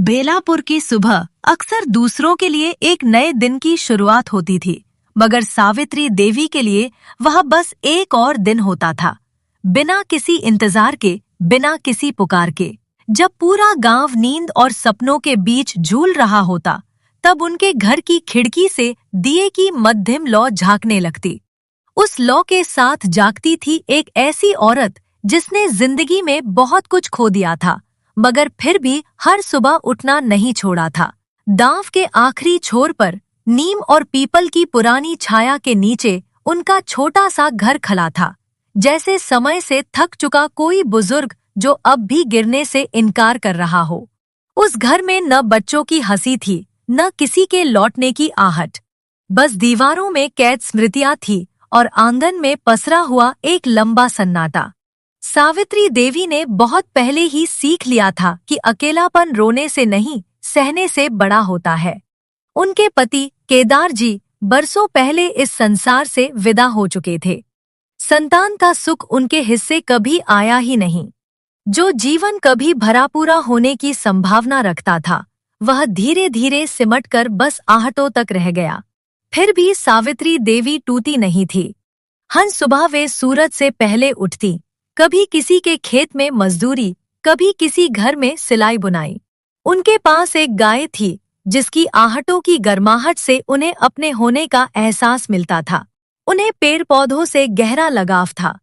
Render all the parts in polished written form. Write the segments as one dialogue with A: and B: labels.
A: बेलापुर की सुबह अक्सर दूसरों के लिए एक नए दिन की शुरुआत होती थी, मगर सावित्री देवी के लिए वह बस एक और दिन होता था। बिना किसी इंतजार के, बिना किसी पुकार के। जब पूरा गांव नींद और सपनों के बीच झूल रहा होता, तब उनके घर की खिड़की से दिए की मध्यम लौ झांकने लगती। उस लौ के साथ जागती थी एक ऐसी औरत जिसने जिंदगी में बहुत कुछ खो दिया था, मगर फिर भी हर सुबह उठना नहीं छोड़ा था। गांव के आखिरी छोर पर नीम और पीपल की पुरानी छाया के नीचे उनका छोटा सा घर खड़ा था, जैसे समय से थक चुका कोई बुजुर्ग जो अब भी गिरने से इनकार कर रहा हो। उस घर में न बच्चों की हंसी थी, न किसी के लौटने की आहट। बस दीवारों में कैद स्मृतियां थी और आंगन में पसरा हुआ एक लंबा सन्नाटा। सावित्री देवी ने बहुत पहले ही सीख लिया था कि अकेलापन रोने से नहीं, सहने से बड़ा होता है। उनके पति केदार जी बरसों पहले इस संसार से विदा हो चुके थे। संतान का सुख उनके हिस्से कभी आया ही नहीं। जो जीवन कभी भरा पूरा होने की संभावना रखता था, वह धीरे धीरे सिमट कर बस आहटों तक रह गया। फिर भी सावित्री देवी टूटी नहीं थी। हर सुबह वे सूरज से पहले उठती, कभी किसी के खेत में मजदूरी, कभी किसी घर में सिलाई बुनाई। उनके पास एक गाय थी जिसकी आहटों की गर्माहट से उन्हें अपने होने का एहसास मिलता था। उन्हें पेड़ पौधों से गहरा लगाव था,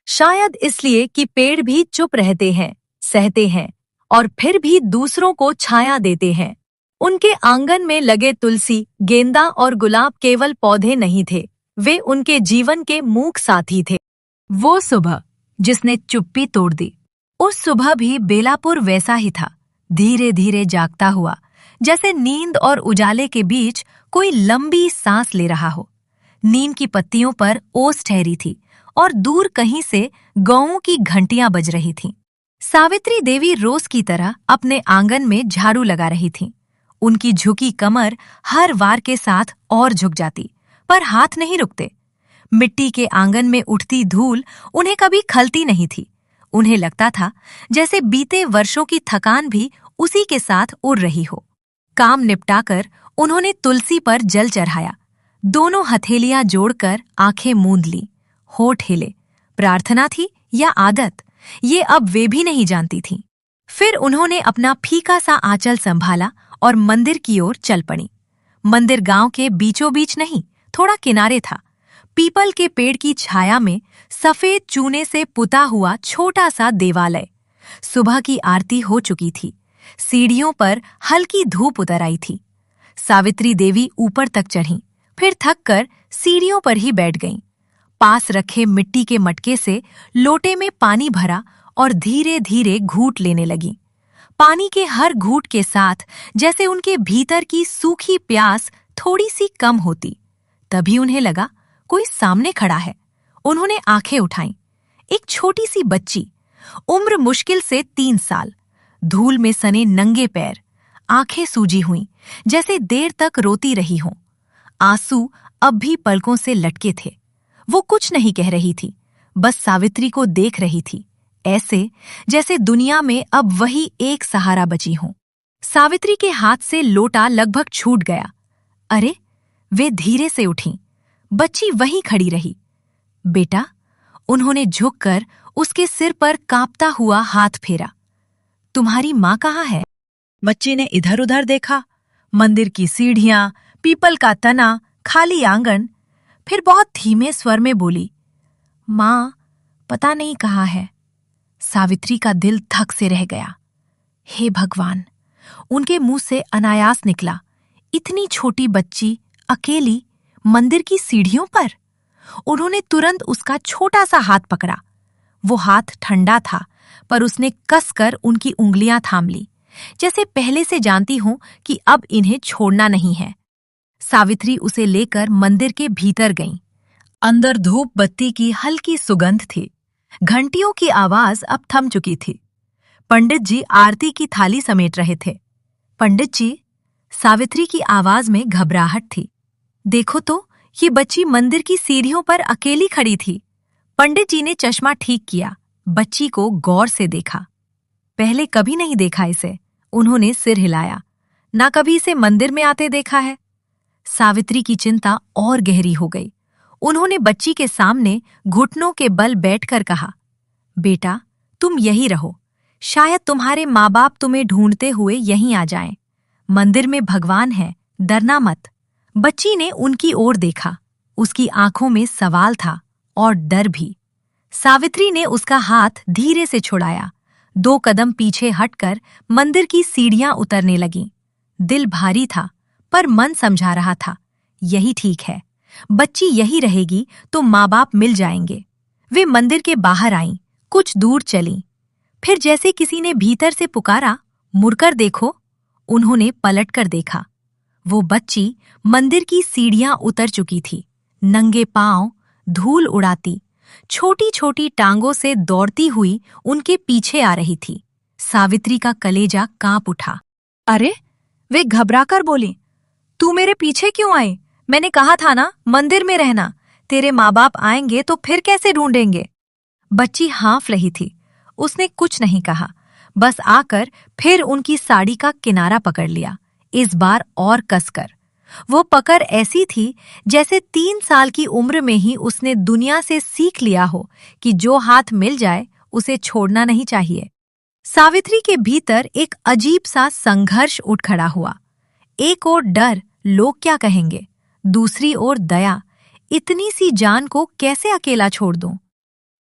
A: शायद इसलिए कि पेड़ भी चुप रहते हैं, सहते हैं और फिर भी दूसरों को छाया देते हैं। उनके आंगन में लगे तुलसी, गेंदा और गुलाब केवल पौधे नहीं थे, वे उनके जीवन के मूक साथी थे। वो सुबह जिसने चुप्पी तोड़ दी, उस सुबह भी बेलापुर वैसा ही था, धीरे धीरे जागता हुआ, जैसे नींद और उजाले के बीच कोई लंबी सांस ले रहा हो। नीम की पत्तियों पर ओस ठहरी थी और दूर कहीं से गौओं की घंटियां बज रही थीं। सावित्री देवी रोज की तरह अपने आंगन में झाड़ू लगा रही थीं। उनकी झुकी कमर हर वार के साथ और झुक जाती, पर हाथ नहीं रुकते। मिट्टी के आंगन में उठती धूल उन्हें कभी खलती नहीं थी। उन्हें लगता था जैसे बीते वर्षों की थकान भी उसी के साथ उड़ रही हो। काम निपटाकर उन्होंने तुलसी पर जल चढ़ाया, दोनों हथेलियां जोड़कर आंखें मूंद ली। होठ हिले, प्रार्थना थी या आदत, ये अब वे भी नहीं जानती थीं। फिर उन्होंने अपना फीका सा आंचल संभाला और मंदिर की ओर चल पड़ी। मंदिर गांव के बीचों बीच नहीं, थोड़ा किनारे था। पीपल के पेड़ की छाया में सफेद चूने से पुता हुआ छोटा सा देवालय। सुबह की आरती हो चुकी थी, सीढ़ियों पर हल्की धूप उतर आई थी। सावित्री देवी ऊपर तक चढ़ीं, फिर थक कर सीढ़ियों पर ही बैठ गईं। पास रखे मिट्टी के मटके से लोटे में पानी भरा और धीरे धीरे घूंट लेने लगीं। पानी के हर घूंट के साथ जैसे उनके भीतर की सूखी प्यास थोड़ी सी कम होती। तभी उन्हें लगा कोई सामने खड़ा है। उन्होंने आंखें उठाईं। एक छोटी सी बच्ची, उम्र मुश्किल से 3 साल, धूल में सने नंगे पैर, आंखें सूजी हुईं, जैसे देर तक रोती रही हों। आंसू अब भी पलकों से लटके थे। वो कुछ नहीं कह रही थी, बस सावित्री को देख रही थी, ऐसे जैसे दुनिया में अब वही एक सहारा बची हो। सावित्री के हाथ से लोटा लगभग छूट गया। अरे, वे धीरे से उठीं। बच्ची वहीं खड़ी रही। बेटा, उन्होंने झुककर उसके सिर पर कांपता हुआ हाथ फेरा। तुम्हारी माँ कहाँ है? बच्ची ने इधर उधर देखा, मंदिर की सीढ़ियां, पीपल का तना, खाली आंगन, फिर बहुत धीमे स्वर में बोली, माँ पता नहीं कहाँ है। सावित्री का दिल धक से रह गया। हे भगवान, उनके मुंह से अनायास निकला, इतनी छोटी बच्ची अकेली मंदिर की सीढ़ियों पर। उन्होंने तुरंत उसका छोटा सा हाथ पकड़ा। वो हाथ ठंडा था, पर उसने कसकर उनकी उंगलियां थाम ली, जैसे पहले से जानती हूं कि अब इन्हें छोड़ना नहीं है। सावित्री उसे लेकर मंदिर के भीतर गईं। अंदर धूप बत्ती की हल्की सुगंध थी। घंटियों की आवाज अब थम चुकी थी। पंडित जी आरती की थाली समेट रहे थे। पंडित जी, सावित्री की आवाज में घबराहट थी। देखो तो, ये बच्ची मंदिर की सीढ़ियों पर अकेली खड़ी थी। पंडित जी ने चश्मा ठीक किया, बच्ची को गौर से देखा। पहले कभी नहीं देखा इसे, उन्होंने सिर हिलाया। ना कभी इसे मंदिर में आते देखा है। सावित्री की चिंता और गहरी हो गई। उन्होंने बच्ची के सामने घुटनों के बल बैठकर कहा, बेटा, तुम यही रहो। शायद तुम्हारे माँ बाप तुम्हें ढूंढते हुए यहीं आ जाएं। मंदिर में भगवान है, डरना मत। बच्ची ने उनकी ओर देखा। उसकी आंखों में सवाल था और डर भी। सावित्री ने उसका हाथ धीरे से छुड़ाया। 2 कदम पीछे हटकर मंदिर की सीढ़ियां उतरने लगीं। दिल भारी था, पर मन समझा रहा था, यही ठीक है। बच्ची यही रहेगी तो माँ बाप मिल जाएंगे। वे मंदिर के बाहर आईं, कुछ दूर चलीं। फिर जैसे किसी ने भीतर से पुकारा, मुड़कर देखो। उन्होंने पलटकर देखा। वो बच्ची मंदिर की सीढ़ियां उतर चुकी थी, नंगे पांव, धूल उड़ाती, छोटी छोटी टांगों से दौड़ती हुई उनके पीछे आ रही थी। सावित्री का कलेजा कांप उठा। अरे, वे घबराकर बोली, तू मेरे पीछे क्यों आई? मैंने कहा था ना, मंदिर में रहना। तेरे माँ बाप आएंगे तो फिर कैसे ढूंढेंगे? बच्ची हाँफ रही थी। उसने कुछ नहीं कहा, बस आकर फिर उनकी साड़ी का किनारा पकड़ लिया, इस बार और कसकर। वो पकड़ ऐसी थी जैसे 3 साल की उम्र में ही उसने दुनिया से सीख लिया हो कि जो हाथ मिल जाए उसे छोड़ना नहीं चाहिए। सावित्री के भीतर एक अजीब सा संघर्ष उठ खड़ा हुआ। एक ओर डर, लोग क्या कहेंगे, दूसरी ओर दया, इतनी सी जान को कैसे अकेला छोड़ दूं?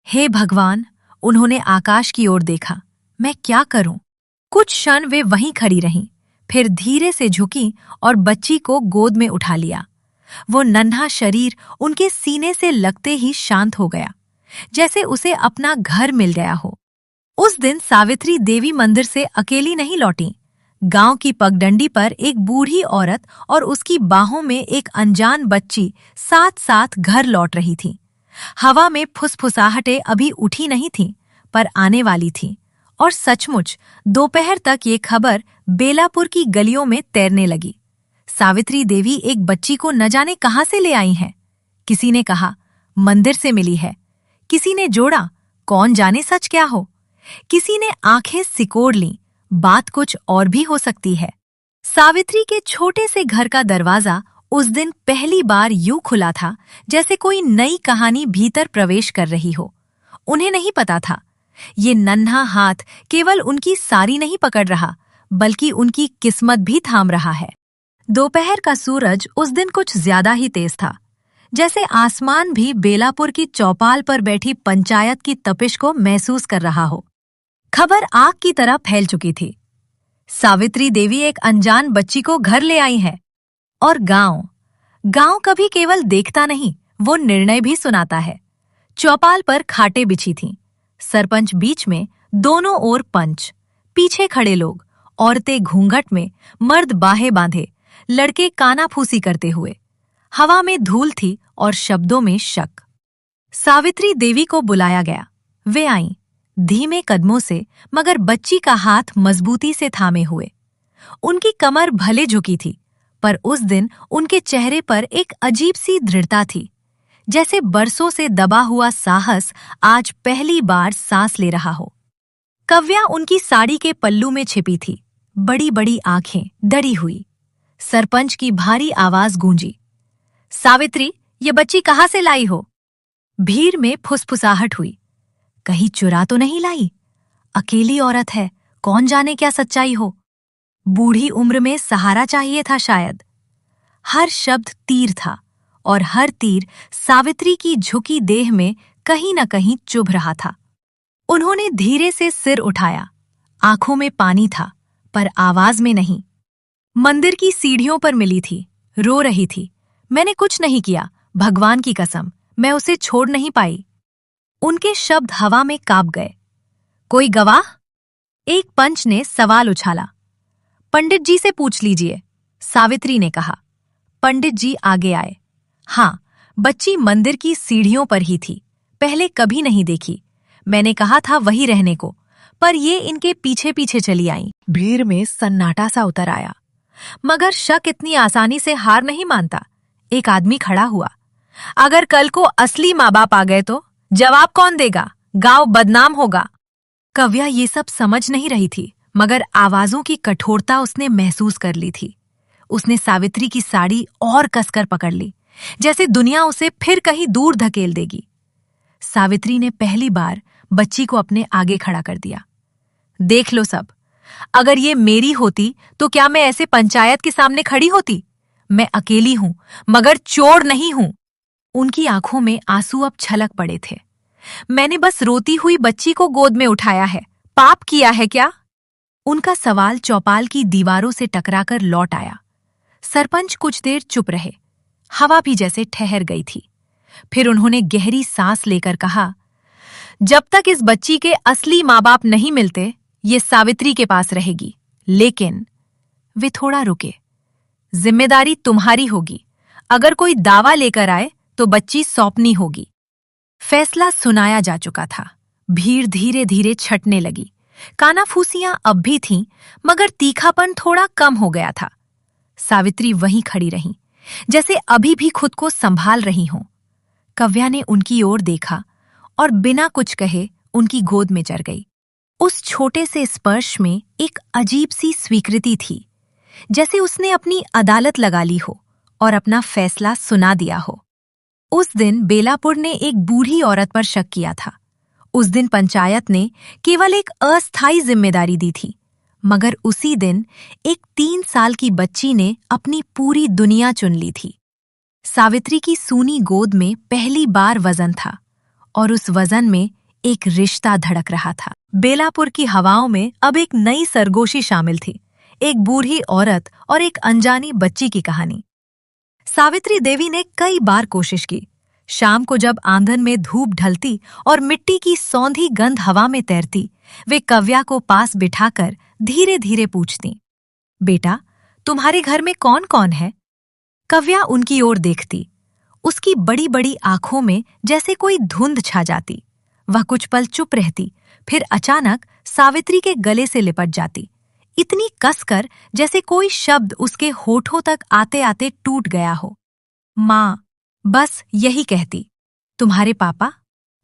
A: हे भगवान, उन्होंने आकाश की ओर देखा। मैं क्या करूं? कुछ क्षण वे वहीं खड़ी रहीं, फिर धीरे से झुकी और बच्ची को गोद में उठा लिया। वो नन्हा शरीर उनके सीने से लगते ही शांत हो गया, जैसे उसे अपना घर मिल गया हो। उस दिन सावित्री देवी मंदिर से अकेली नहीं लौटी। गांव की पगडंडी पर एक बूढ़ी औरत और उसकी बाहों में एक अनजान बच्ची साथ साथ घर लौट रही थी। हवा में फुसफुसाहटें अभी उठी नहीं थीं, पर आने वाली थीं, और सचमुच दोपहर तक ये खबर बेलापुर की गलियों में तैरने लगी। सावित्री देवी एक बच्ची को न जाने कहां से ले आई हैं। किसी ने कहा, मंदिर से मिली है। किसी ने जोड़ा, कौन जाने सच क्या हो। किसी ने आंखें सिकोड़ लीं, बात कुछ और भी हो सकती है। सावित्री के छोटे से घर का दरवाजा उस दिन पहली बार यूं खुला था जैसे कोई नई कहानी भीतर प्रवेश कर रही हो। उन्हें नहीं पता था, ये नन्हा हाथ केवल उनकी सारी नहीं पकड़ रहा, बल्कि उनकी किस्मत भी थाम रहा है। दोपहर का सूरज उस दिन कुछ ज्यादा ही तेज था, जैसे आसमान भी बेलापुर की चौपाल पर बैठी पंचायत की तपिश को महसूस कर रहा हो। खबर आग की तरह फैल चुकी थी। सावित्री देवी एक अनजान बच्ची को घर ले आई है। और गांव कभी केवल देखता नहीं, वो निर्णय भी सुनाता है। चौपाल पर खाटें बिछी थीं, सरपंच बीच में, दोनों ओर पंच, पीछे खड़े लोग, औरतें घूंघट में, मर्द बाहें बांधे, लड़के कानाफूसी करते हुए। हवा में धूल थी और शब्दों में शक। सावित्री देवी को बुलाया गया। वे आईं, धीमे कदमों से, मगर बच्ची का हाथ मजबूती से थामे हुए। उनकी कमर भले झुकी थी, पर उस दिन उनके चेहरे पर एक अजीब सी दृढ़ता थी, जैसे बरसों से दबा हुआ साहस आज पहली बार सांस ले रहा हो। कव्या उनकी साड़ी के पल्लू में छिपी थी, बड़ी बड़ी आंखें, डरी हुई। सरपंच की भारी आवाज गूंजी, सावित्री, ये बच्ची कहाँ से लाई हो? भीड़ में फुसफुसाहट हुई, कहीं चुरा तो नहीं लाई? अकेली औरत है, कौन जाने क्या सच्चाई हो। बूढ़ी उम्र में सहारा चाहिए था शायद। हर शब्द तीर था, और हर तीर सावित्री की झुकी देह में कहीं न कहीं चुभ रहा था। उन्होंने धीरे से सिर उठाया। आंखों में पानी था, पर आवाज में नहीं। मंदिर की सीढ़ियों पर मिली थी, रो रही थी। मैंने कुछ नहीं किया, भगवान की कसम, मैं उसे छोड़ नहीं पाई। उनके शब्द हवा में कांप गए। कोई गवाह? एक पंच ने सवाल उछाला। पंडित जी से पूछ लीजिए, सावित्री ने कहा। पंडित जी आगे आए। हाँ, बच्ची मंदिर की सीढ़ियों पर ही थी, पहले कभी नहीं देखी। मैंने कहा था वही रहने को, पर ये इनके पीछे पीछे चली आई। भीड़ में सन्नाटा सा उतर आया, मगर शक इतनी आसानी से हार नहीं मानता। एक आदमी खड़ा हुआ। अगर कल को असली माँ बाप आ गए तो जवाब कौन देगा? गांव बदनाम होगा। कव्या ये सब समझ नहीं रही थी, मगर आवाजों की कठोरता उसने महसूस कर ली थी। उसने सावित्री की साड़ी और कसकर पकड़ ली, जैसे दुनिया उसे फिर कहीं दूर धकेल देगी। सावित्री ने पहली बार बच्ची को अपने आगे खड़ा कर दिया। देख लो सब, अगर ये मेरी होती तो क्या मैं ऐसे पंचायत के सामने खड़ी होती? मैं अकेली हूं, मगर चोर नहीं हूं। उनकी आंखों में आंसू अब छलक पड़े थे। मैंने बस रोती हुई बच्ची को गोद में उठाया है, पाप किया है क्या? उनका सवाल चौपाल की दीवारों से टकराकर लौट आया। सरपंच कुछ देर चुप रहे, हवा भी जैसे ठहर गई थी। फिर उन्होंने गहरी सांस लेकर कहा, जब तक इस बच्ची के असली माँ बाप नहीं मिलते, ये सावित्री के पास रहेगी। लेकिन वे थोड़ा रुके। जिम्मेदारी तुम्हारी होगी। अगर कोई दावा लेकर आए तो बच्ची सौंपनी होगी। फैसला सुनाया जा चुका था। भीड़ धीरे धीरे छटने लगी। कानाफूसियां अब भी थीं, मगर तीखापन थोड़ा कम हो गया था। सावित्री वहीं खड़ी रहीं, जैसे अभी भी खुद को संभाल रही हों। कव्या ने उनकी ओर देखा और बिना कुछ कहे उनकी गोद में चढ़ गई। उस छोटे से स्पर्श में एक अजीब सी स्वीकृति थी, जैसे उसने अपनी अदालत लगा ली हो और अपना फैसला सुना दिया हो। उस दिन बेलापुर ने एक बूढ़ी औरत पर शक किया था। उस दिन पंचायत ने केवल एक अस्थायी जिम्मेदारी दी थी, मगर उसी दिन एक 3 साल की बच्ची ने अपनी पूरी दुनिया चुन ली थी। सावित्री की सूनी गोद में पहली बार वजन था और उस वजन में एक रिश्ता धड़क रहा था। बेलापुर की हवाओं में अब एक नई सरगोशी शामिल थी, एक बूढ़ी औरत और एक अनजानी बच्ची की कहानी। सावित्री देवी ने कई बार कोशिश की। शाम को जब आंगन में धूप ढलती और मिट्टी की सौंधी गंध हवा में तैरती, वे कव्या को पास बिठाकर धीरे धीरे पूछती, बेटा, तुम्हारे घर में कौन कौन है? कव्या उनकी ओर देखती। उसकी बड़ी बड़ी आंखों में जैसे कोई धुंध छा जाती। वह कुछ पल चुप रहती, फिर अचानक सावित्री के गले से लिपट जाती, इतनी कसकर जैसे कोई शब्द उसके होठों तक आते आते टूट गया हो। माँ, बस यही कहती। तुम्हारे पापा?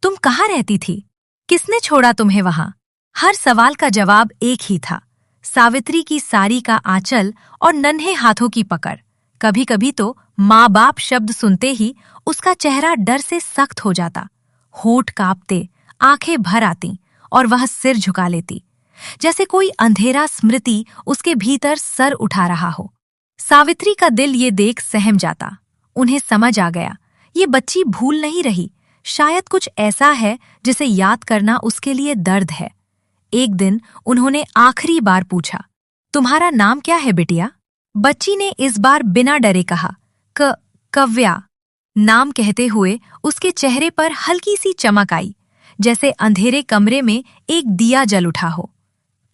A: तुम कहाँ रहती थी? किसने छोड़ा तुम्हें वहां? हर सवाल का जवाब एक ही था, सावित्री की साड़ी का आंचल और नन्हे हाथों की पकड़। कभी कभी तो माँ बाप शब्द सुनते ही उसका चेहरा डर से सख्त हो जाता, होठ कांपते, आंखें भर आती और वह सिर झुका लेती, जैसे कोई अंधेरा स्मृति उसके भीतर सर उठा रहा हो। सावित्री का दिल ये देख सहम जाता। उन्हें समझ आ गया, ये बच्ची भूल नहीं रही, शायद कुछ ऐसा है जिसे याद करना उसके लिए दर्द है। एक दिन उन्होंने आखिरी बार पूछा, तुम्हारा नाम क्या है बिटिया? बच्ची ने इस बार बिना डरे कहा, कव्या। नाम कहते हुए उसके चेहरे पर हल्की सी चमक आई, जैसे अंधेरे कमरे में एक दिया जल उठा हो।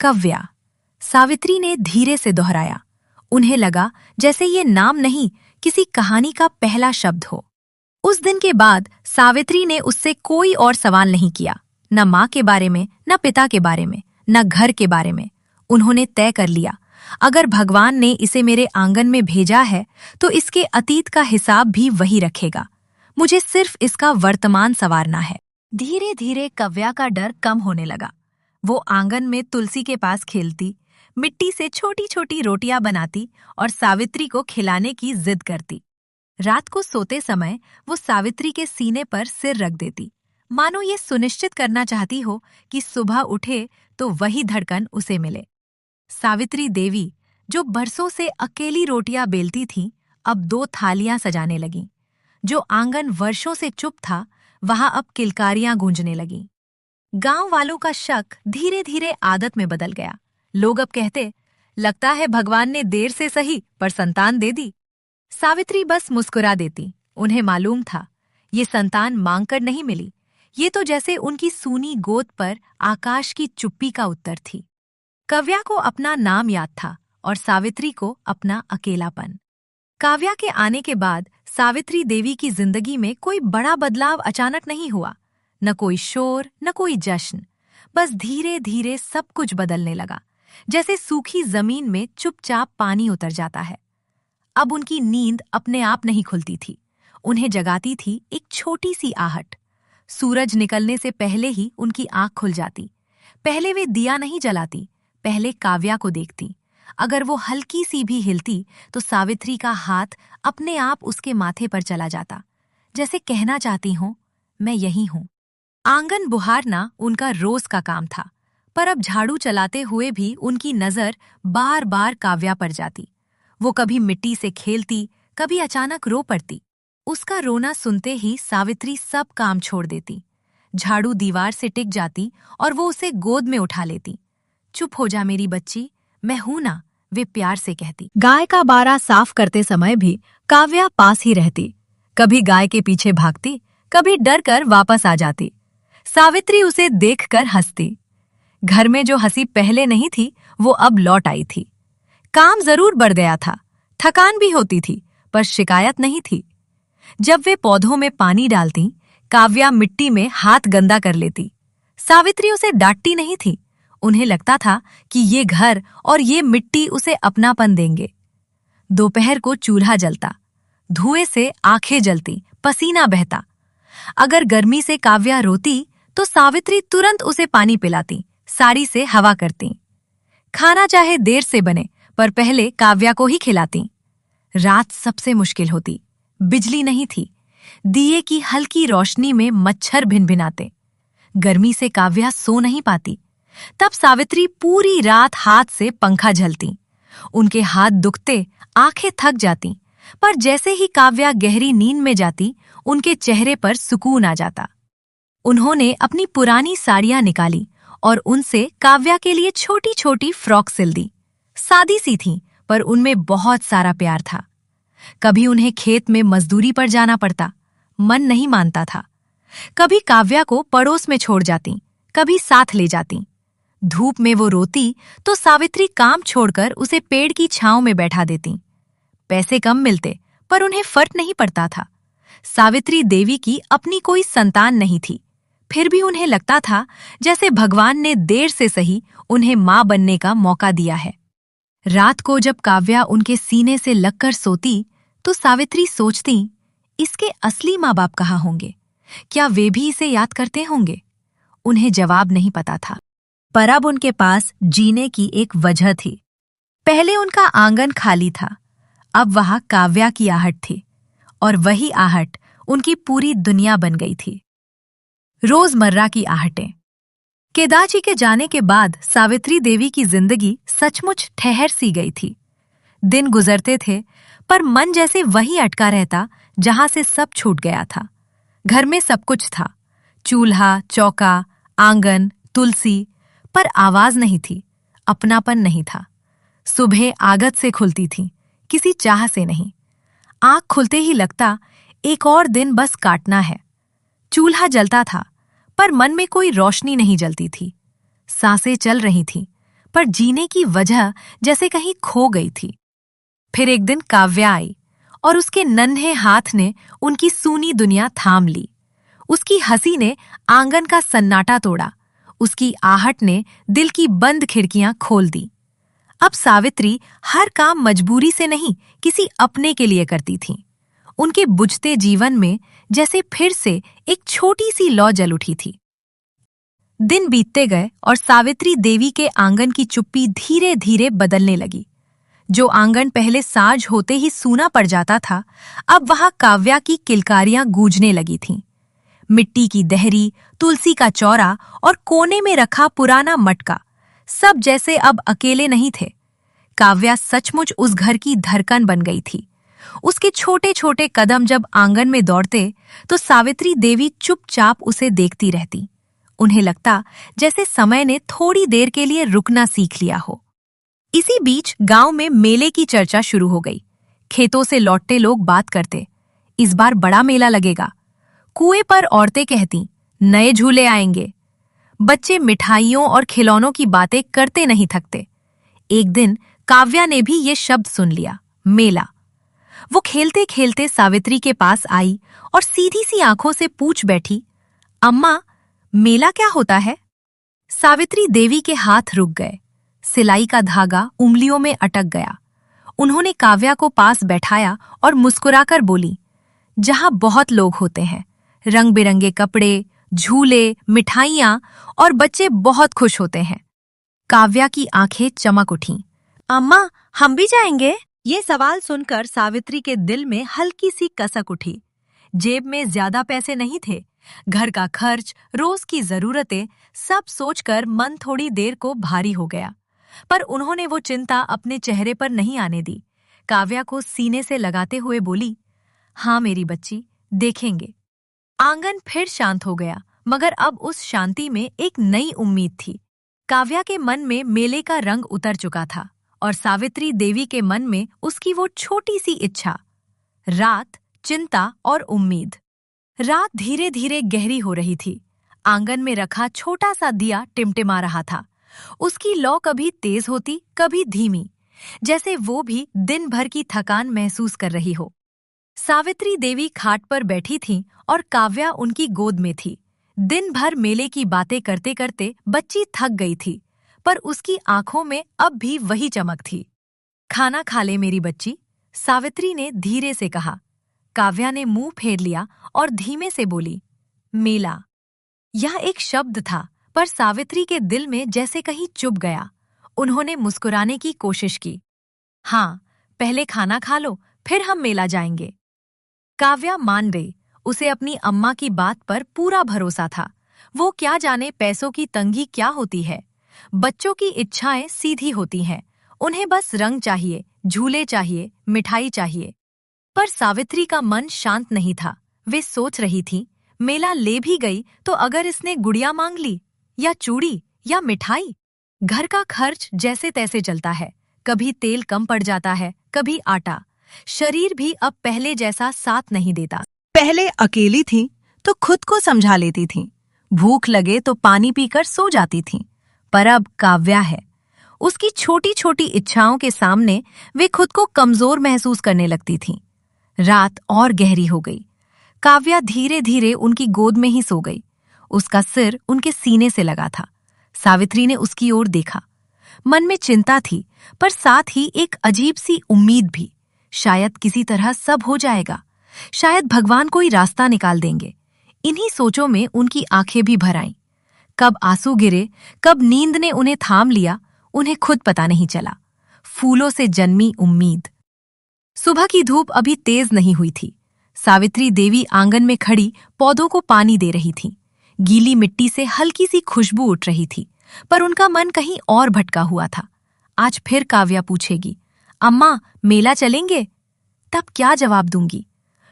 A: कव्या, सावित्री ने धीरे से दोहराया। उन्हें लगा जैसे ये नाम नहीं, किसी कहानी का पहला शब्द हो। उस दिन के बाद सावित्री ने उससे कोई और सवाल नहीं किया, न माँ के बारे में, न पिता के बारे में, न घर के बारे में। उन्होंने तय कर लिया, अगर भगवान ने इसे मेरे आंगन में भेजा है तो इसके अतीत का हिसाब भी वही रखेगा। मुझे सिर्फ इसका वर्तमान संवारना है। धीरे धीरे कव्या का डर कम होने लगा। वो आंगन में तुलसी के पास खेलती, मिट्टी से छोटी छोटी रोटियां बनाती और सावित्री को खिलाने की जिद करती। रात को सोते समय वो सावित्री के सीने पर सिर रख देती, मानो ये सुनिश्चित करना चाहती हो कि सुबह उठे तो वही धड़कन उसे मिले। सावित्री देवी, जो बरसों से अकेली रोटियां बेलती थीं, अब 2 थालियां सजाने लगीं। जो आंगन वर्षों से चुप था, वहां अब किलकारियां गूंजने लगीं। गांव वालों का शक धीरे धीरे आदत में बदल गया। लोग अब कहते, लगता है भगवान ने देर से सही पर संतान दे दी। सावित्री बस मुस्कुरा देती। उन्हें मालूम था, ये संतान मांगकर नहीं मिली, ये तो जैसे उनकी सूनी गोद पर आकाश की चुप्पी का उत्तर थी। कव्या को अपना नाम याद था और सावित्री को अपना अकेलापन। काव्या के आने के बाद सावित्री देवी की जिंदगी में कोई बड़ा बदलाव अचानक नहीं हुआ, न कोई शोर, न कोई जश्न। बस धीरे धीरे सब कुछ बदलने लगा, जैसे सूखी जमीन में चुपचाप पानी उतर जाता है। अब उनकी नींद अपने आप नहीं खुलती थी, उन्हें जगाती थी एक छोटी सी आहट। सूरज निकलने से पहले ही उनकी आंख खुल जाती। पहले वे दिया नहीं जलाती, पहले काव्या को देखती। अगर वो हल्की सी भी हिलती तो सावित्री का हाथ अपने आप उसके माथे पर चला जाता, जैसे कहना चाहती हूँ, मैं यही हूँ। आंगन बुहारना उनका रोज का काम था, पर अब झाड़ू चलाते हुए भी उनकी नजर बार बार काव्या पर जाती। वो कभी मिट्टी से खेलती, कभी अचानक रो पड़ती। उसका रोना सुनते ही सावित्री सब काम छोड़ देती। झाड़ू दीवार से टिक जाती और वो उसे गोद में उठा लेती। चुप हो जा मेरी बच्ची, मैं हूं ना, वे प्यार से कहती। गाय का बारा साफ करते समय भी काव्या पास ही रहती। कभी गाय के पीछे भागती, कभी डर कर वापस आ जाती। सावित्री उसे देखकर हंसती। घर में जो हंसी पहले नहीं थी वो अब लौट आई थी। काम जरूर बढ़ गया था, थकान भी होती थी, पर शिकायत नहीं थी। जब वे पौधों में पानी डालती, काव्या मिट्टी में हाथ गंदा कर लेती। सावित्री उसे डांटती नहीं थी। उन्हें लगता था कि ये घर और ये मिट्टी उसे अपनापन देंगे। दोपहर को चूल्हा जलता, धुएं से आंखें जलती, पसीना बहता। अगर गर्मी से काव्या रोती तो सावित्री तुरंत उसे पानी पिलाती, साड़ी से हवा करती। खाना चाहे देर से बने, पर पहले काव्या को ही खिलाती। रात सबसे मुश्किल होती। बिजली नहीं थी, दिए की हल्की रोशनी में मच्छर भिनभिनाते। गर्मी से काव्या सो नहीं पाती। तब सावित्री पूरी रात हाथ से पंखा झलती। उनके हाथ दुखते, आंखें थक जाती, पर जैसे ही काव्या गहरी नींद में जाती, उनके चेहरे पर सुकून आ जाता। उन्होंने अपनी पुरानी साड़ियां निकाली और उनसे काव्या के लिए छोटी छोटी फ्रॉक सिल दी। सादी सी थीं, पर उनमें बहुत सारा प्यार था। कभी उन्हें खेत में मजदूरी पर जाना पड़ता, मन नहीं मानता था। कभी काव्या को पड़ोस में छोड़ जाती, कभी साथ ले जाती। धूप में वो रोती तो सावित्री काम छोड़कर उसे पेड़ की छांव में बैठा देती। पैसे कम मिलते, पर उन्हें फर्क नहीं पड़ता था। सावित्री देवी की अपनी कोई संतान नहीं थी, फिर भी उन्हें लगता था जैसे भगवान ने देर से सही उन्हें मां बनने का मौका दिया है। रात को जब काव्या उनके सीने से लगकर सोती तो सावित्री सोचती, इसके असली माँ बाप कहाँ होंगे? क्या वे भी इसे याद करते होंगे? उन्हें जवाब नहीं पता था, पर अब उनके पास जीने की एक वजह थी। पहले उनका आंगन खाली था, अब वहां काव्या की आहट थी, और वही आहट उनकी पूरी दुनिया बन गई थी। रोजमर्रा की आहटें। केदारजी के जाने के बाद सावित्री देवी की जिंदगी सचमुच ठहर सी गई थी। दिन गुजरते थे, पर मन जैसे वही अटका रहता जहां से सब छूट गया था। घर में सब कुछ था, चूल्हा, चौका, आंगन, तुलसी, पर आवाज नहीं थी, अपनापन नहीं था। सुबह आगत से खुलती थी, किसी चाह से नहीं। आंख खुलते ही लगता, एक और दिन बस काटना है। चूल्हा जलता था, पर मन में कोई रोशनी नहीं जलती थी। सांसें चल रही थीं, पर जीने की वजह जैसे कहीं खो गई थी। फिर एक दिन काव्या आई और उसके नन्हे हाथ ने उनकी सूनी दुनिया थाम ली। उसकी हंसी ने आंगन का सन्नाटा तोड़ा, उसकी आहट ने दिल की बंद खिड़कियां खोल दी। अब सावित्री हर काम मजबूरी से नहीं, किसी अपने के लिए करती थी। उनके बुझते जीवन में जैसे फिर से एक छोटी सी लौ जल उठी थी। दिन बीतते गए और सावित्री देवी के आंगन की चुप्पी धीरे धीरे बदलने लगी। जो आंगन पहले साँझ होते ही सूना पड़ जाता था, अब वहां काव्या की किलकारियां गूंजने लगी थीं। मिट्टी की दहरी, तुलसी का चौरा और कोने में रखा पुराना मटका, सब जैसे अब अकेले नहीं थे। काव्या सचमुच उस घर की धड़कन बन गई थी। उसके छोटे छोटे कदम जब आंगन में दौड़ते तो सावित्री देवी चुपचाप उसे देखती रहती। उन्हें लगता जैसे समय ने थोड़ी देर के लिए रुकना सीख लिया हो। इसी बीच गांव में मेले की चर्चा शुरू हो गई। खेतों से लौटते लोग बात करते, इस बार बड़ा मेला लगेगा। कुएं पर औरतें कहती, नए झूले आएंगे। बच्चे मिठाइयों और खिलौनों की बातें करते नहीं थकते। एक दिन काव्या ने भी ये शब्द सुन लिया, मेला। वो खेलते खेलते सावित्री के पास आई और सीधी सी आंखों से पूछ बैठी, अम्मा, मेला क्या होता है? सावित्री देवी के हाथ रुक गए। सिलाई का धागा उंगलियों में अटक गया। उन्होंने काव्या को पास बैठाया और मुस्कुराकर बोली, जहां बहुत लोग होते हैं, रंग बिरंगे कपड़े, झूले, मिठाइयां और बच्चे बहुत खुश होते हैं। काव्या की आंखें चमक उठीं। अम्मा, हम भी जाएंगे? ये सवाल सुनकर सावित्री के दिल में हल्की सी कसक उठी। जेब में ज्यादा पैसे नहीं थे। घर का खर्च, रोज की जरूरतें, सब सोचकर मन थोड़ी देर को भारी हो गया। पर उन्होंने वो चिंता अपने चेहरे पर नहीं आने दी। काव्या को सीने से लगाते हुए बोली, हाँ मेरी बच्ची, देखेंगे। आंगन फिर शांत हो गया, मगर अब उस शांति में एक नई उम्मीद थी। काव्या के मन में मेले का रंग उतर चुका था और सावित्री देवी के मन में उसकी वो छोटी सी इच्छा। रात, चिंता और उम्मीद। रात धीरे धीरे गहरी हो रही थी। आंगन में रखा छोटा सा दिया टिमटिमा रहा था। उसकी लौ कभी तेज होती, कभी धीमी, जैसे वो भी दिन भर की थकान महसूस कर रही हो। सावित्री देवी खाट पर बैठी थीं और काव्या उनकी गोद में थी। दिन भर मेले की बातें करते करते बच्ची थक गई थी, पर उसकी आंखों में अब भी वही चमक थी। खाना खा ले मेरी बच्ची, सावित्री ने धीरे से कहा। काव्या ने मुंह फेर लिया और धीमे से बोली, मेला। यह एक शब्द था, पर सावित्री के दिल में जैसे कहीं चुभ गया। उन्होंने मुस्कुराने की कोशिश की। हाँ, पहले खाना खा लो, फिर हम मेला जाएंगे। काव्या मान गई। उसे अपनी अम्मा की बात पर पूरा भरोसा था। वो क्या जाने पैसों की तंगी क्या होती है। बच्चों की इच्छाएं सीधी होती हैं। उन्हें बस रंग चाहिए, झूले चाहिए, मिठाई चाहिए। पर सावित्री का मन शांत नहीं था। वे सोच रही थी, मेला ले भी गई तो अगर इसने गुड़िया मांग ली, या चूड़ी, या मिठाई। घर का खर्च जैसे तैसे चलता है। कभी तेल कम पड़ जाता है, कभी आटा। शरीर भी अब पहले जैसा साथ नहीं देता। पहले अकेली थी तो खुद को समझा लेती थी। भूख लगे तो पानी पीकर सो जाती थी। पर अब काव्या है। उसकी छोटी छोटी इच्छाओं के सामने वे खुद को कमजोर महसूस करने लगती थीं। रात और गहरी हो गई। काव्या धीरे धीरे उनकी गोद में ही सो गई। उसका सिर उनके सीने से लगा था। सावित्री ने उसकी ओर देखा। मन में चिंता थी, पर साथ ही एक अजीब सी उम्मीद भी। शायद किसी तरह सब हो जाएगा। शायद भगवान कोई रास्ता निकाल देंगे। इन्हीं सोचों में उनकी आंखें भी भर आईं। कब आंसू गिरे, कब नींद ने उन्हें थाम लिया, उन्हें खुद पता नहीं चला। फूलों से जन्मी उम्मीद। सुबह की धूप अभी तेज नहीं हुई थी। सावित्री देवी आंगन में खड़ी पौधों को पानी दे रही थी। गीली मिट्टी से हल्की सी खुशबू उठ रही थी, पर उनका मन कहीं और भटका हुआ था। आज फिर काव्या पूछेगी, अम्मा, मेला चलेंगे? तब क्या जवाब दूंगी?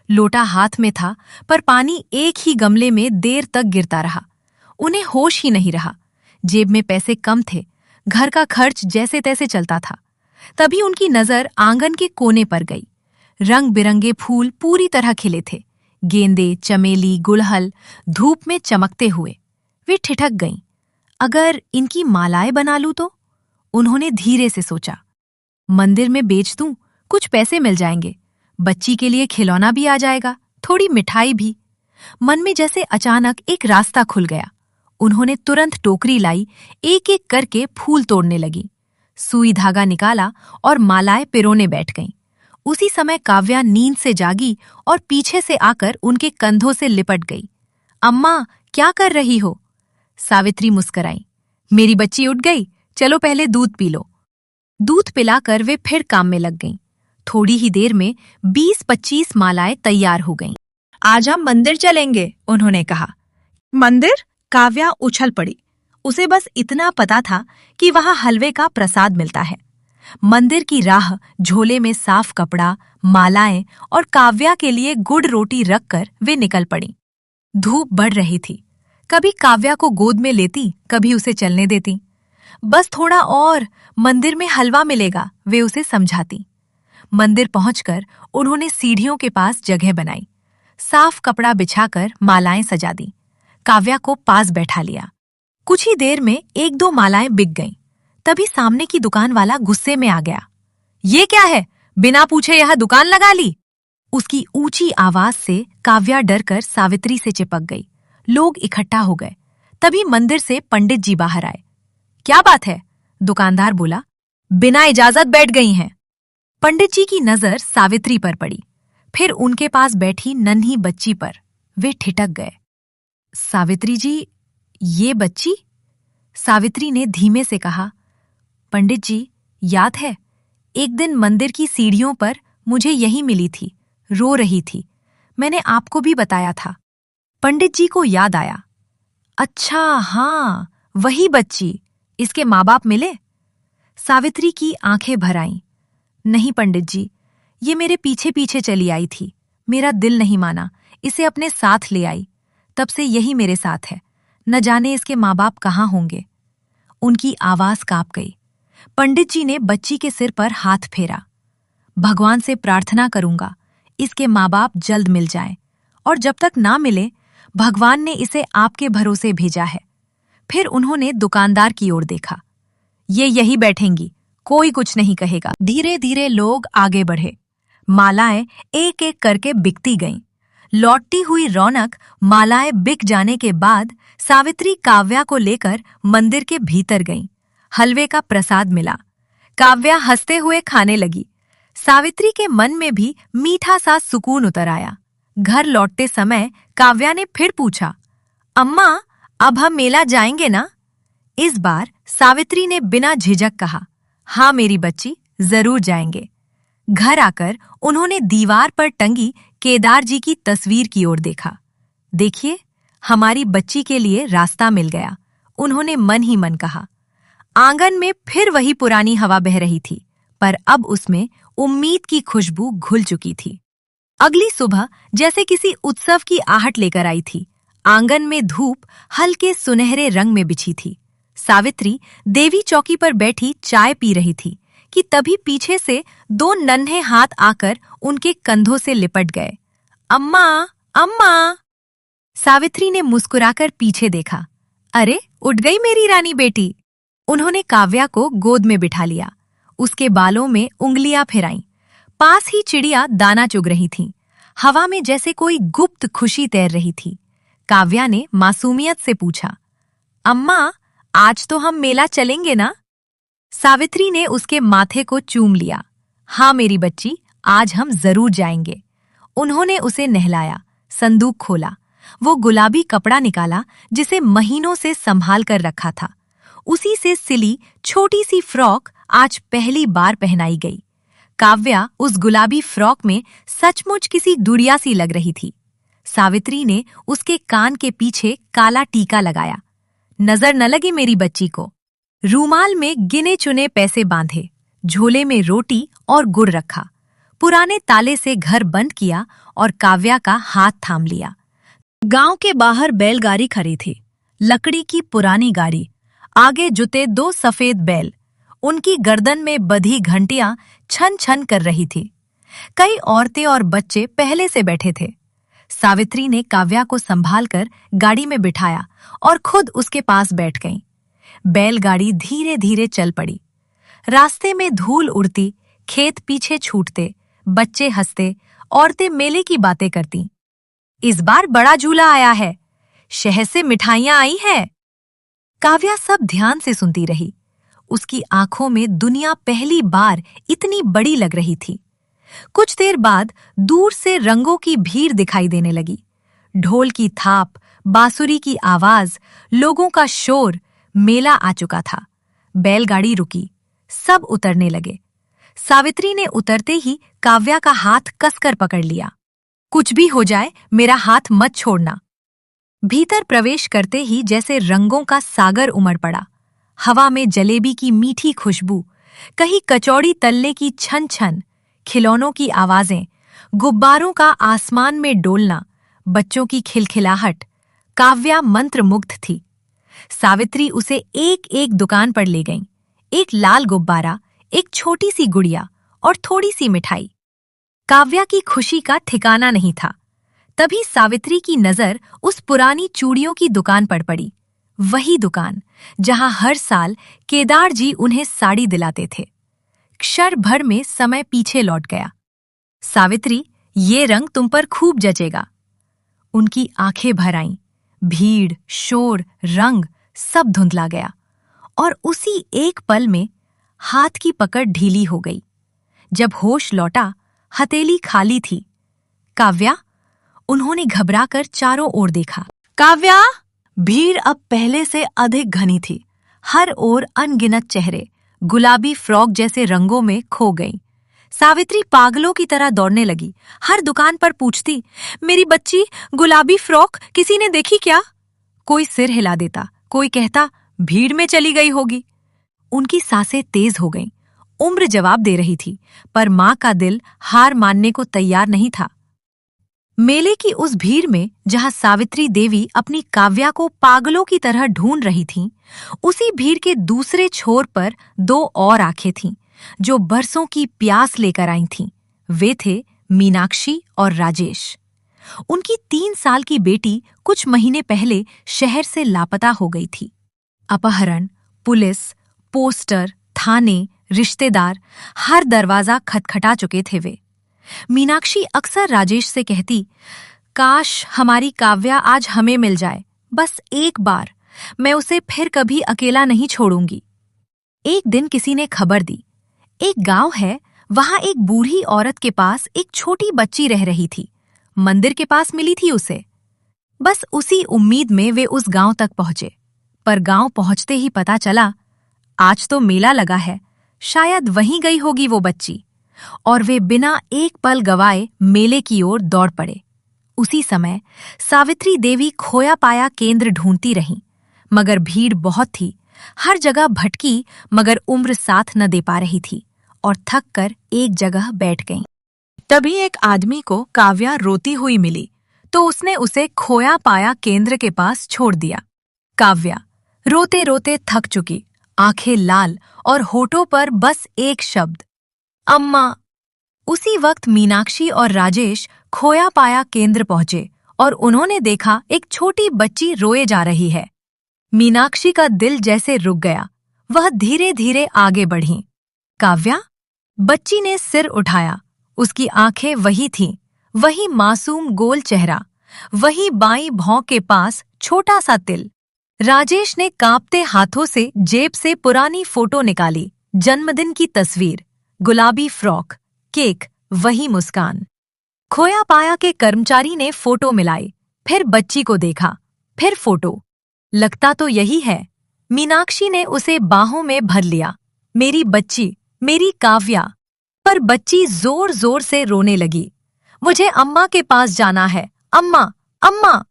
A: लोटा हाथ में था, पर पानी एक ही गमले में देर तक गिरता रहा। उन्हें होश ही नहीं रहा। जेब में पैसे कम थे। घर का खर्च जैसे तैसे चलता था। तभी उनकी नजर आंगन के कोने पर गई। रंग बिरंगे फूल पूरी तरह खिले थे। गेंदे, चमेली, गुड़हल धूप में चमकते हुए। वे ठिठक गईं। अगर इनकी मालाएं बना लूं तो? उन्होंने धीरे से सोचा। मंदिर में बेच दूं, कुछ पैसे मिल जाएंगे। बच्ची के लिए खिलौना भी आ जाएगा, थोड़ी मिठाई भी। मन में जैसे अचानक एक रास्ता खुल गया। उन्होंने तुरंत टोकरी लाई, एक एक करके फूल तोड़ने लगी। सुई धागा निकाला और मालाएं पिरोने बैठ गईं। उसी समय काव्या नींद से जागी और पीछे से आकर उनके कंधों से लिपट गई। अम्मा, क्या कर रही हो? सावित्री मुस्कुराई। मेरी बच्ची उठ गई, चलो पहले दूध पी लो। दूध पिलाकर वे फिर काम में लग गईं। थोड़ी ही देर में 20-25 मालाएं तैयार हो गईं। आज हम मंदिर चलेंगे, उन्होंने कहा। मंदिर? काव्या उछल पड़ी। उसे बस इतना पता था कि वहां हलवे का प्रसाद मिलता है। मंदिर की राह, झोले में साफ कपड़ा, मालाएं और काव्या के लिए गुड़ रोटी रखकर वे निकल पड़ी। धूप बढ़ रही थी। कभी काव्या को गोद में लेती, कभी उसे चलने देती। बस थोड़ा और, मंदिर में हलवा मिलेगा, वे उसे समझाती। मंदिर पहुंचकर उन्होंने सीढ़ियों के पास जगह बनाई। साफ कपड़ा बिछाकर मालाएं सजा दी। काव्या को पास बैठा लिया। कुछ ही देर में 1-2 मालाएं बिक गईं। तभी सामने की दुकान वाला गुस्से में आ गया। ये क्या है? बिना पूछे यह दुकान लगा ली? उसकी ऊंची आवाज से काव्या डरकर सावित्री से चिपक गई। लोग इकट्ठा हो गए। तभी मंदिर से पंडित जी बाहर आए। क्या बात है? दुकानदार बोला। बिना इजाजत बैठ गई हैं। पंडित जी की नजर सावित्री पर पड़ी, फिर उनके पास बैठी नन्ही बच्ची पर। वे ठिठक गए। सावित्री जी, ये बच्ची? सावित्री ने धीमे से कहा, पंडित जी, याद है, एक दिन मंदिर की सीढ़ियों पर मुझे यही मिली थी, रो रही थी। मैंने आपको भी बताया था। पंडित जी को याद आया। अच्छा हाँ, वही बच्ची। इसके माँ बाप मिले? सावित्री की आंखें भर आईं। नहीं पंडित जी, ये मेरे पीछे पीछे चली आई थी। मेरा दिल नहीं माना, इसे अपने साथ ले आई। तब से यही मेरे साथ है। न जाने इसके माँ बाप कहाँ होंगे। उनकी आवाज कांप गई। पंडित जी ने बच्ची के सिर पर हाथ फेरा। भगवान से प्रार्थना करूंगा, इसके माँ बाप जल्द मिल जाएं, और जब तक ना मिले, भगवान ने इसे आपके भरोसे भेजा है। फिर उन्होंने दुकानदार की ओर देखा। ये यही बैठेंगी, कोई कुछ नहीं कहेगा। धीरे धीरे लोग आगे बढ़े। मालाएं एक एक करके बिकती गईं। लौटती हुई रौनक मालाएं बिक जाने के बाद सावित्री काव्या को लेकर मंदिर के भीतर गईं। हलवे का प्रसाद मिला। काव्या हंसते हुए खाने लगी। सावित्री के मन में भी मीठा सा सुकून उतर आया। घर लौटते समय काव्या ने फिर पूछा, अम्मा, अब हम मेला जाएंगे ना? इस बार सावित्री ने बिना झिझक कहा, हाँ मेरी बच्ची, जरूर जाएंगे। घर आकर उन्होंने दीवार पर टंगी केदार जी की तस्वीर की ओर देखा। देखिए, हमारी बच्ची के लिए रास्ता मिल गया, उन्होंने मन ही मन कहा। आंगन में फिर वही पुरानी हवा बह रही थी, पर अब उसमें उम्मीद की खुशबू घुल चुकी थी। अगली सुबह जैसे किसी उत्सव की आहट लेकर आई थी। आंगन में धूप हल्के सुनहरे रंग में बिछी थी। सावित्री देवी चौकी पर बैठी चाय पी रही थी कि तभी पीछे से दो नन्हे हाथ आकर उनके कंधों से लिपट गए। अम्मा, अम्मा! सावित्री ने मुस्कुराकर पीछे देखा। अरे, उठ गई मेरी रानी बेटी। उन्होंने काव्या को गोद में बिठा लिया। उसके बालों में उंगलियां फिराईं। पास ही चिड़िया दाना चुग रही थीं। हवा में जैसे कोई गुप्त खुशी तैर रही थी। काव्या ने मासूमियत से पूछा, अम्मा, आज तो हम मेला चलेंगे ना? सावित्री ने उसके माथे को चूम लिया। हाँ मेरी बच्ची, आज हम जरूर जाएंगे। उन्होंने उसे नहलाया, संदूक खोला, वो गुलाबी कपड़ा निकाला जिसे महीनों से संभाल कर रखा था। उसी से सिली छोटी सी फ्रॉक आज पहली बार पहनाई गई। काव्या उस गुलाबी फ्रॉक में सचमुच किसी गुड़िया सी लग रही थी। सावित्री ने उसके कान के पीछे काला टीका लगाया। नजर न लगे मेरी बच्ची को। रूमाल में गिने चुने पैसे बांधे, झोले में रोटी और गुड़ रखा। पुराने ताले से घर बंद किया और काव्या का हाथ थाम लिया। गांव के बाहर बैलगाड़ी खड़ी थी, लकड़ी की पुरानी गाड़ी। आगे जुते दो सफेद बैल। उनकी गर्दन में बधी घंटियां छन छन कर रही थी। कई औरतें और बच्चे पहले से बैठे थे। सावित्री ने काव्या को संभालकर गाड़ी में बिठाया और खुद उसके पास बैठ गईं। बैलगाड़ी धीरे धीरे चल पड़ी। रास्ते में धूल उड़ती, खेत पीछे छूटते, बच्चे हंसते, औरतें मेले की बातें करती। इस बार बड़ा झूला आया है, शहर से मिठाइयां आई हैं। काव्या सब ध्यान से सुनती रही। उसकी आंखों में दुनिया पहली बार इतनी बड़ी लग रही थी। कुछ देर बाद दूर से रंगों की भीड़ दिखाई देने लगी। ढोल की थाप, बांसुरी की आवाज, लोगों का शोर। मेला आ चुका था। बैलगाड़ी रुकी, सब उतरने लगे। सावित्री ने उतरते ही काव्या का हाथ कसकर पकड़ लिया। कुछ भी हो जाए, मेरा हाथ मत छोड़ना। भीतर प्रवेश करते ही जैसे रंगों का सागर उमड़ पड़ा। हवा में जलेबी की मीठी खुशबू, कहीं कचौड़ी तलने की छन छन, खिलौनों की आवाजें, गुब्बारों का आसमान में डोलना, बच्चों की खिलखिलाहट। काव्या मंत्रमुग्ध थी। सावित्री उसे एक एक दुकान पर ले गईं। एक लाल गुब्बारा, एक छोटी सी गुड़िया और थोड़ी सी मिठाई। काव्या की खुशी का ठिकाना नहीं था। तभी सावित्री की नजर उस पुरानी चूड़ियों की दुकान पर पड़ी। वही दुकान जहां हर साल केदार जी उन्हें साड़ी दिलाते थे। क्षण भर में समय पीछे लौट गया। सावित्री, ये रंग तुम पर खूब जचेगा। उनकी आंखें भर आईं। भीड़, शोर, रंग सब धुंधला गया और उसी एक पल में हाथ की पकड़ ढीली हो गई। जब होश लौटा, हथेली खाली थी। काव्या? उन्होंने घबराकर चारों ओर देखा। काव्या! भीड़ अब पहले से अधिक घनी थी। हर ओर अनगिनत चेहरे, गुलाबी फ्रॉक जैसे रंगों में खो गईं। सावित्री पागलों की तरह दौड़ने लगी, हर दुकान पर पूछती, मेरी बच्ची गुलाबी फ्रॉक किसी ने देखी क्या? कोई सिर हिला देता, कोई कहता भीड़ में चली गई होगी। उनकी सांसें तेज हो गईं। उम्र जवाब दे रही थी, पर मां का दिल हार मानने को तैयार नहीं था। मेले की उस भीड़ में जहां सावित्री देवी अपनी काव्या को पागलों की तरह ढूंढ रही थीं, उसी भीड़ के दूसरे छोर पर दो और आंखें थीं जो बरसों की प्यास लेकर आई थीं। वे थे मीनाक्षी और राजेश। उनकी 3 साल की बेटी कुछ महीने पहले शहर से लापता हो गई थी। अपहरण, पुलिस, पोस्टर, थाने, रिश्तेदार, हर दरवाजा खटखटा चुके थे वे। मीनाक्षी अक्सर राजेश से कहती, काश हमारी काव्या आज हमें मिल जाए, बस एक बार, मैं उसे फिर कभी अकेला नहीं छोड़ूंगी। एक दिन किसी ने खबर दी, एक गांव है, वहां एक बूढ़ी औरत के पास एक छोटी बच्ची रह रही थी। मंदिर के पास मिली थी उसे। बस उसी उम्मीद में वे उस गांव तक पहुंचे, पर गांव पहुंचते ही पता चला, आज तो मेला लगा है, शायद वहीं गई होगी वो बच्ची। और वे बिना एक पल गवाए मेले की ओर दौड़ पड़े। उसी समय सावित्री देवी खोया पाया केंद्र ढूंढती रहीं, मगर भीड़ बहुत थी, हर जगह भटकी, मगर उम्र साथ न दे पा रही थी और थक कर एक जगह बैठ गईं। तभी एक आदमी को काव्या रोती हुई मिली, तो उसने उसे खोया पाया केंद्र के पास छोड़ दिया। काव्या रोते रोते थक चुकी, आंखें लाल और होठों पर बस एक शब्द, अम्मा। उसी वक्त मीनाक्षी और राजेश खोया पाया केंद्र पहुंचे और उन्होंने देखा एक छोटी बच्ची रोए जा रही है। मीनाक्षी का दिल जैसे रुक गया, वह धीरे धीरे आगे बढ़ी। काव्या? बच्ची ने सिर उठाया, उसकी आंखें वही थीं, वही मासूम गोल चेहरा, वही बाईं भौं के पास छोटा सा तिल। राजेश ने कांपते हाथों से जेब से पुरानी फोटो निकाली, जन्मदिन की तस्वीर, गुलाबी फ्रॉक, केक, वही मुस्कान। खोया पाया के कर्मचारी ने फोटो मिलाई, फिर बच्ची को देखा, फिर फोटो। लगता तो यही है। मीनाक्षी ने उसे बाहों में भर लिया, मेरी बच्ची, मेरी काव्या। पर बच्ची जोर जोर से रोने लगी, मुझे अम्मा के पास जाना है, अम्मा, अम्मा।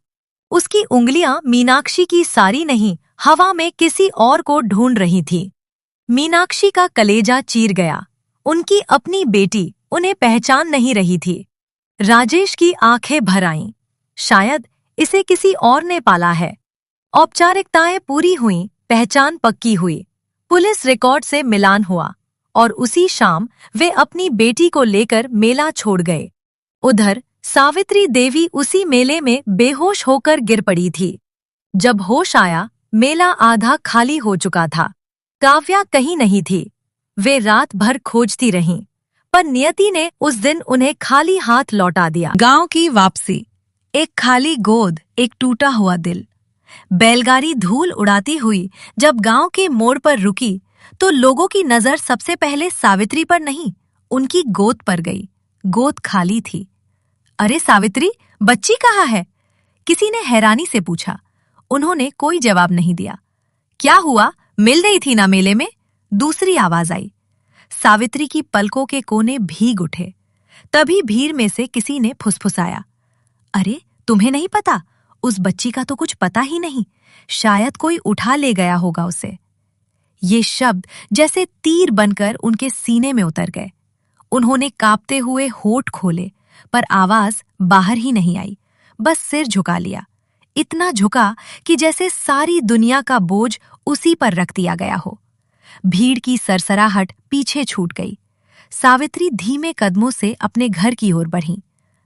A: उसकी उंगलियां मीनाक्षी की सारी नहीं, हवा में किसी और को ढूंढ रही थी। मीनाक्षी का कलेजा चीर गया, उनकी अपनी बेटी उन्हें पहचान नहीं रही थी। राजेश की आंखें भर आईं, शायद इसे किसी और ने पाला है। औपचारिकताएं पूरी हुईं, पहचान पक्की हुई, पुलिस रिकॉर्ड से मिलान हुआ और उसी शाम वे अपनी बेटी को लेकर मेला छोड़ गए। उधर सावित्री देवी उसी मेले में बेहोश होकर गिर पड़ी थी। जब होश आया, मेला आधा खाली हो चुका था। काव्या कहीं नहीं थी। वे रात भर खोजती रहीं, पर नियति ने उस दिन उन्हें खाली हाथ लौटा दिया। गांव की वापसी, एक खाली गोद, एक टूटा हुआ दिल। बैलगाड़ी धूल उड़ाती हुई जब गांव के मोड़ पर रुकी, तो लोगों की नजर सबसे पहले सावित्री पर नहीं, उनकी गोद पर गई। गोद खाली थी। अरे सावित्री, बच्ची कहाँ है? किसी ने हैरानी से पूछा। उन्होंने कोई जवाब नहीं दिया। क्या हुआ, मिल गई थी ना मेले में? दूसरी आवाज आई। सावित्री की पलकों के कोने भीग उठे। तभी भीड़ में से किसी ने फुसफुसाया, अरे तुम्हें नहीं पता? उस बच्ची का तो कुछ पता ही नहीं, शायद कोई उठा ले गया होगा उसे। ये शब्द जैसे तीर बनकर उनके सीने में उतर गए। उन्होंने कांपते हुए होठ खोले, पर आवाज बाहर ही नहीं आई, बस सिर झुका लिया, इतना झुका कि जैसे सारी दुनिया का बोझ उसी पर रख दिया गया हो। भीड़ की सरसराहट पीछे छूट गई। सावित्री धीमे कदमों से अपने घर की ओर बढ़ी,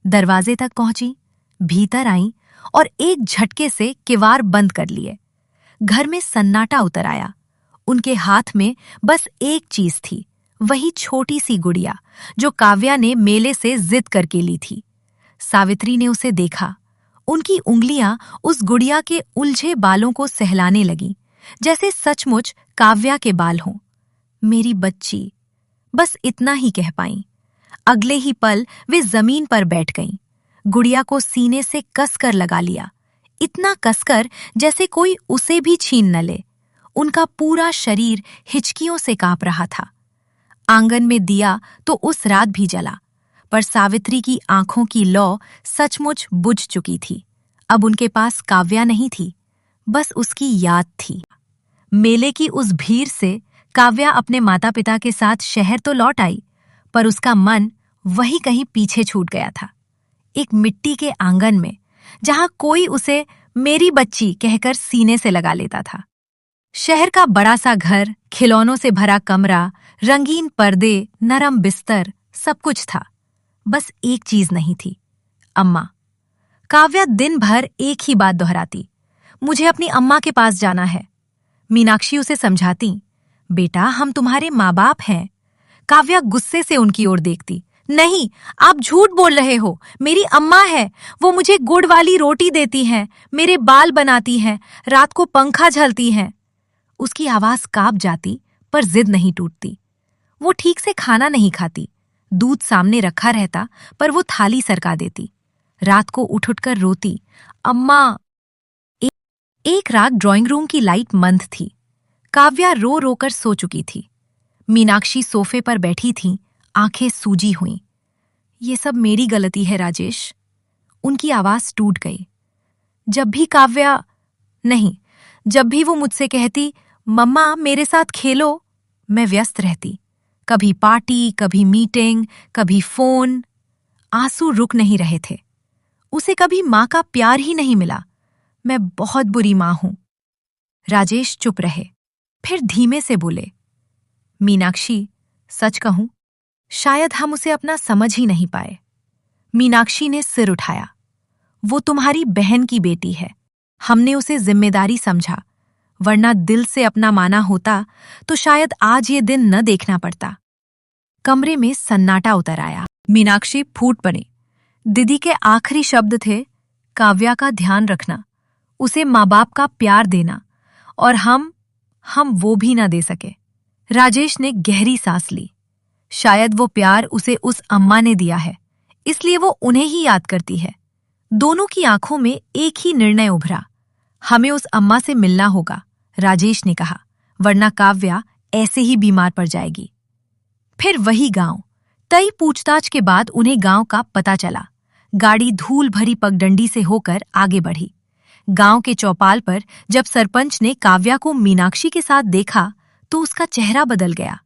A: दरवाजे तक पहुंची, भीतर आईं और एक झटके से किवाड़ बंद कर लिए। घर में सन्नाटा उतर आया। उनके हाथ में बस एक चीज थी, वही छोटी सी गुड़िया जो काव्या ने मेले से जिद करके ली थी। सावित्री ने उसे देखा। उनकी उंगलियां उस गुड़िया के उलझे बालों को सहलाने लगीं, जैसे सचमुच काव्या के बाल हों। मेरी बच्ची, बस इतना ही कह पाईं। अगले ही पल वे जमीन पर बैठ गईं, गुड़िया को सीने से कसकर लगा लिया, इतना कसकर जैसे कोई उसे भी छीन न ले। उनका पूरा शरीर हिचकियों से कांप रहा था। आंगन में दिया तो उस रात भी जला, पर सावित्री की आंखों की लौ सचमुच बुझ चुकी थी। अब उनके पास काव्या नहीं थी, बस उसकी याद थी। मेले की उस भीड़ से काव्या अपने माता पिता के साथ शहर तो लौट आई, पर उसका मन वही कहीं पीछे छूट गया था, एक मिट्टी के आंगन में, जहां कोई उसे मेरी बच्ची कहकर सीने से लगा लेता था। शहर का बड़ा सा घर, खिलौनों से भरा कमरा, रंगीन पर्दे, नरम बिस्तर, सब कुछ था। बस एक चीज नहीं थी, अम्मा। काव्या दिन भर एक ही बात दोहराती, मुझे अपनी अम्मा के पास जाना है। मीनाक्षी उसे समझाती, बेटा हम तुम्हारे माँ बाप हैं। काव्या गुस्से से उनकी ओर देखती, नहीं, आप झूठ बोल रहे हो, मेरी अम्मा है, वो मुझे गुड़ वाली रोटी देती हैं, मेरे बाल बनाती हैं, रात को पंखा झलती हैं। उसकी आवाज कांप जाती, पर जिद नहीं टूटती। वो ठीक से खाना नहीं खाती, दूध सामने रखा रहता पर वो थाली सरका देती। रात को उठ उठकर रोती, अम्मा। एक रात ड्राइंग रूम की लाइट मंद थी। काव्या रो रो कर सो चुकी थी। मीनाक्षी सोफे पर बैठी थी, आंखें सूजी हुईं। ये सब मेरी गलती है राजेश। उनकी आवाज टूट गई। जब भी काव्या नहीं, जब भी वो मुझसे कहती मम्मा मेरे साथ खेलो, मैं व्यस्त रहती। कभी पार्टी, कभी मीटिंग, कभी फोन। आंसू रुक नहीं रहे थे। उसे कभी माँ का प्यार ही नहीं मिला। मैं बहुत बुरी माँ हूं। राजेश चुप रहे, फिर धीमे से बोले, मीनाक्षी सच कहूं, शायद हम उसे अपना समझ ही नहीं पाए। मीनाक्षी ने सिर उठाया, वो तुम्हारी बहन की बेटी है। हमने उसे जिम्मेदारी समझा, वरना दिल से अपना माना होता तो शायद आज ये दिन न देखना पड़ता। कमरे में सन्नाटा उतर आया। मीनाक्षी फूट पड़ी। दीदी के आखिरी शब्द थे, काव्या का ध्यान रखना, उसे माँ बाप का प्यार देना, और हम वो भी ना दे सके। राजेश ने गहरी सांस ली। शायद वो प्यार उसे उस अम्मा ने दिया है, इसलिए वो उन्हें ही याद करती है। दोनों की आंखों में एक ही निर्णय उभरा, हमें उस अम्मा से मिलना होगा, राजेश ने कहा, वरना काव्या ऐसे ही बीमार पड़ जाएगी। फिर वही गांव। कई पूछताछ के बाद उन्हें गांव का पता चला। गाड़ी धूल भरी पगडंडी से होकर आगे बढ़ी। गांव के चौपाल पर जब सरपंच ने काव्या को मीनाक्षी के साथ देखा तो उसका चेहरा बदल गया।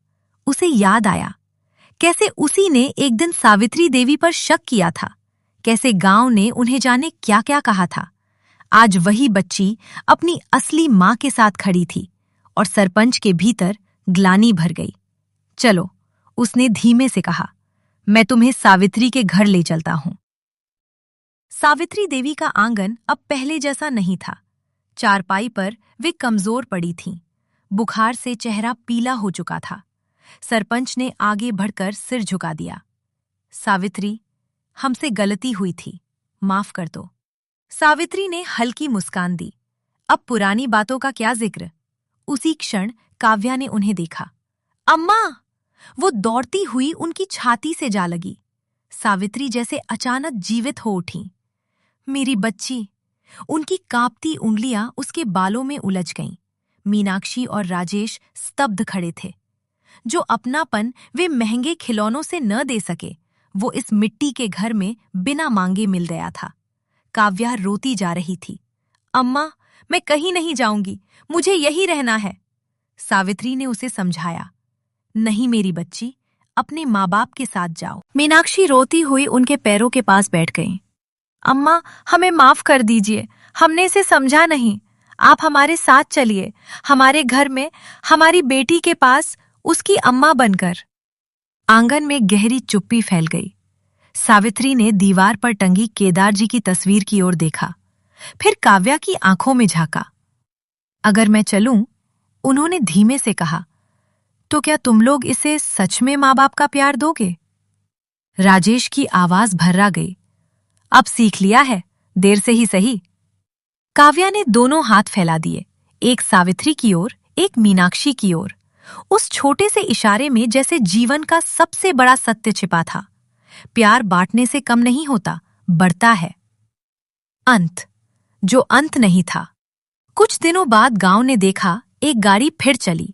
A: उसे याद आया कैसे उसी ने एक दिन सावित्री देवी पर शक किया था, कैसे गांव ने उन्हें जाने क्या क्या कहा था। आज वही बच्ची अपनी असली मां के साथ खड़ी थी और सरपंच के भीतर ग्लानि भर गई। चलो, उसने धीमे से कहा, मैं तुम्हें सावित्री के घर ले चलता हूं। सावित्री देवी का आंगन अब पहले जैसा नहीं था। चारपाई पर वे कमजोर पड़ी थीं। बुखार से चेहरा पीला हो चुका था। सरपंच ने आगे बढ़कर सिर झुका दिया। सावित्री, हमसे गलती हुई थी, माफ कर दो। सावित्री ने हल्की मुस्कान दी। अब पुरानी बातों का क्या जिक्र। उसी क्षण काव्या ने उन्हें देखा। अम्मा! वो दौड़ती हुई उनकी छाती से जा लगी। सावित्री जैसे अचानक जीवित हो उठी। मेरी बच्ची! उनकी कांपती उंगलियां उसके बालों में उलझ गईं। मीनाक्षी और राजेश स्तब्ध खड़े थे। जो अपनापन वे महंगे खिलौनों से न दे सके, वो इस मिट्टी के घर में बिना मांगे मिल गया था। काव्या रोती जा रही थी। अम्मा, मैं कहीं नहीं जाऊंगी, मुझे यही रहना है। सावित्री ने उसे समझाया। नहीं मेरी बच्ची, अपने माँ बाप के साथ जाओ। मीनाक्षी रोती हुई उनके पैरों के पास बैठ गई। अम्मा, हमें माफ कर दीजिए, हमने इसे समझा नहीं। आप हमारे साथ चलिए, हमारे घर में, हमारी बेटी के पास, उसकी अम्मा बनकर। आंगन में गहरी चुप्पी फैल गई। सावित्री ने दीवार पर टंगी केदार जी की तस्वीर की ओर देखा, फिर काव्या की आंखों में झांका। अगर मैं चलूं, उन्होंने धीमे से कहा, तो क्या तुम लोग इसे सच में माँ बाप का प्यार दोगे? राजेश की आवाज भर्रा गई। अब सीख लिया है, देर से ही सही। काव्या ने दोनों हाथ फैला दिए, एक सावित्री की ओर, एक मीनाक्षी की ओर। उस छोटे से इशारे में जैसे जीवन का सबसे बड़ा सत्य छिपा था। प्यार बांटने से कम नहीं होता, बढ़ता है। अंत, जो अंत नहीं था। कुछ दिनों बाद गांव ने देखा एक गाड़ी फिर चली।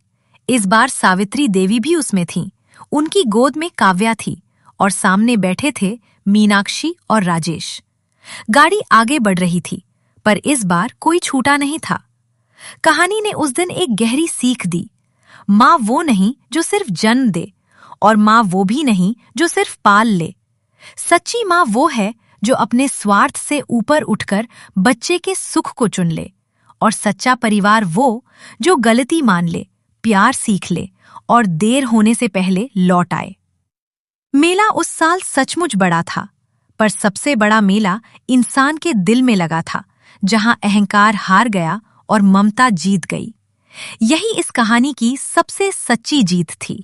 A: इस बार सावित्री देवी भी उसमें थीं। उनकी गोद में काव्या थी और सामने बैठे थे मीनाक्षी और राजेश। गाड़ी आगे बढ़ रही थी, पर इस बार कोई छूटा नहीं था। कहानी ने उस दिन एक गहरी सीख दी। माँ वो नहीं जो सिर्फ जन्म दे, और माँ वो भी नहीं जो सिर्फ पाल ले। सच्ची माँ वो है जो अपने स्वार्थ से ऊपर उठकर बच्चे के सुख को चुन ले। और सच्चा परिवार वो जो गलती मान ले, प्यार सीख ले और देर होने से पहले लौट आए। मेला उस साल सचमुच बड़ा था, पर सबसे बड़ा मेला इंसान के दिल में लगा था, जहां अहंकार हार गया और ममता जीत गई। यही इस कहानी की सबसे सच्ची जीत थी।